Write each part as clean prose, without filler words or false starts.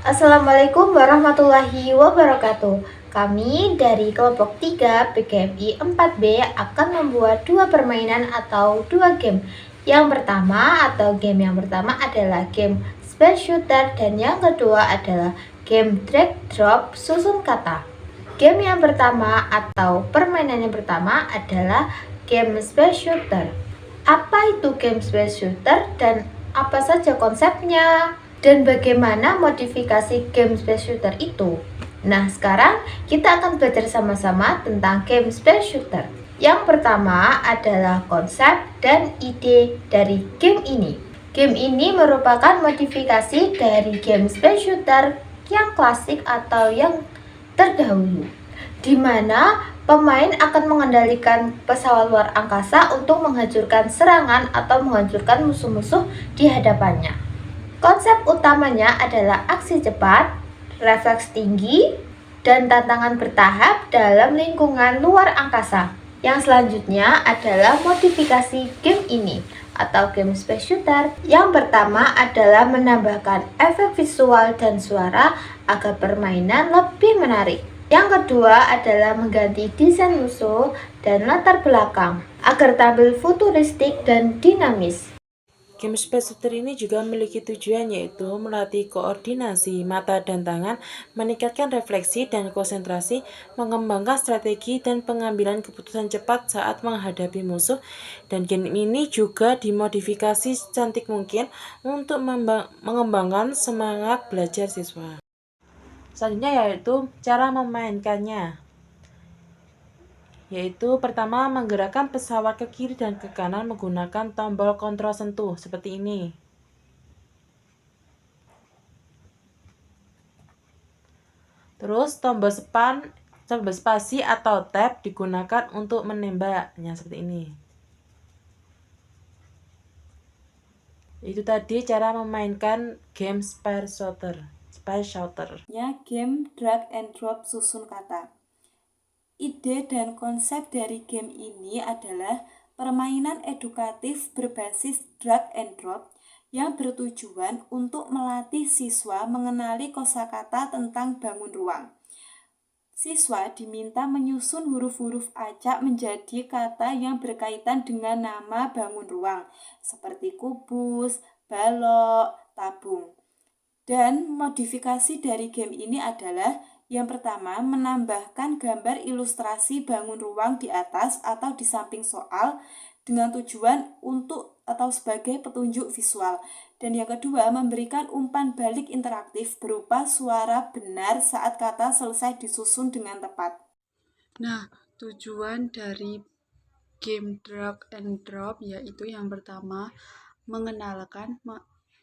Assalamualaikum warahmatullahi wabarakatuh. Kami dari kelompok 3 PKMI 4B akan membuat dua permainan atau dua game. Game yang pertama adalah game Space Shooter dan yang kedua adalah game Drag Drop Susun Kata. Game yang pertama atau permainan yang pertama adalah game Space Shooter. Apa itu game Space Shooter dan apa saja konsepnya? Dan bagaimana modifikasi game Space Shooter itu? Nah, sekarang kita akan belajar sama-sama tentang game Space Shooter. Yang pertama adalah konsep dan ide dari game ini. Game ini merupakan modifikasi dari game Space Shooter yang klasik atau yang terdahulu, di mana pemain akan mengendalikan pesawat luar angkasa untuk menghancurkan serangan atau menghancurkan musuh-musuh di hadapannya. Konsep utamanya adalah aksi cepat, refleks tinggi, dan tantangan bertahap dalam lingkungan luar angkasa. Yang selanjutnya adalah modifikasi game ini atau game Space Shooter. Yang pertama adalah menambahkan efek visual dan suara agar permainan lebih menarik. Yang kedua adalah mengganti desain musuh dan latar belakang agar tampil futuristik dan dinamis. Game Space Shooter ini juga memiliki tujuan yaitu melatih koordinasi mata dan tangan, meningkatkan refleksi dan konsentrasi, mengembangkan strategi dan pengambilan keputusan cepat saat menghadapi musuh. Dan game ini juga dimodifikasi secantik mungkin untuk mengembangkan semangat belajar siswa. Selanjutnya yaitu cara memainkannya. Yaitu pertama menggerakkan pesawat ke kiri dan ke kanan menggunakan tombol kontrol sentuh seperti ini. Terus tombol spasi atau tab digunakan untuk menembaknya seperti ini. Itu tadi cara memainkan game Space Shooter. Ya, game Drag and Drop Susun Kata. Ide dan konsep dari game ini adalah permainan edukatif berbasis drag and drop yang bertujuan untuk melatih siswa mengenali kosakata tentang bangun ruang. Siswa diminta menyusun huruf-huruf acak menjadi kata yang berkaitan dengan nama bangun ruang, seperti kubus, balok, tabung. Dan modifikasi dari game ini adalah yang pertama, menambahkan gambar ilustrasi bangun ruang di atas atau di samping soal dengan tujuan untuk atau sebagai petunjuk visual. Dan yang kedua, memberikan umpan balik interaktif berupa suara benar saat kata selesai disusun dengan tepat. Nah, tujuan dari game Drag and Drop yaitu yang pertama, mengenalkan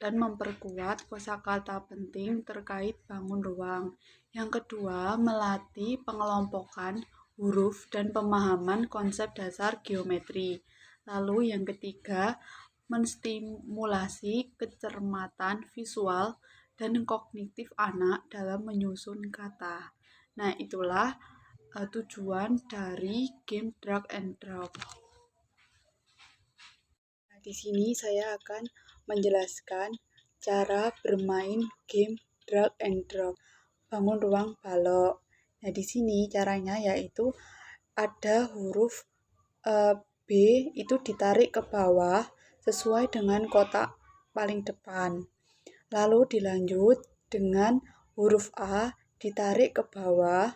dan memperkuat kosakata penting terkait bangun ruang. Yang kedua, melatih pengelompokan huruf dan pemahaman konsep dasar geometri. Lalu yang ketiga, menstimulasi kecermatan visual dan kognitif anak dalam menyusun kata. Nah, itulah tujuan dari game Drag and Drop. Di sini saya akan menjelaskan cara bermain game Drag and Drop bangun ruang balok. Nah, di sini caranya yaitu ada huruf B itu ditarik ke bawah sesuai dengan kotak paling depan. Lalu dilanjut dengan huruf A ditarik ke bawah,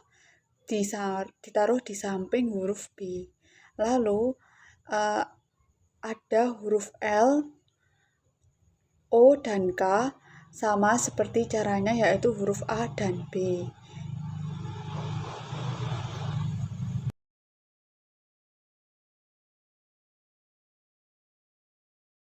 ditaruh di samping huruf B. Lalu ada huruf L, O, dan K sama seperti caranya yaitu huruf A dan B.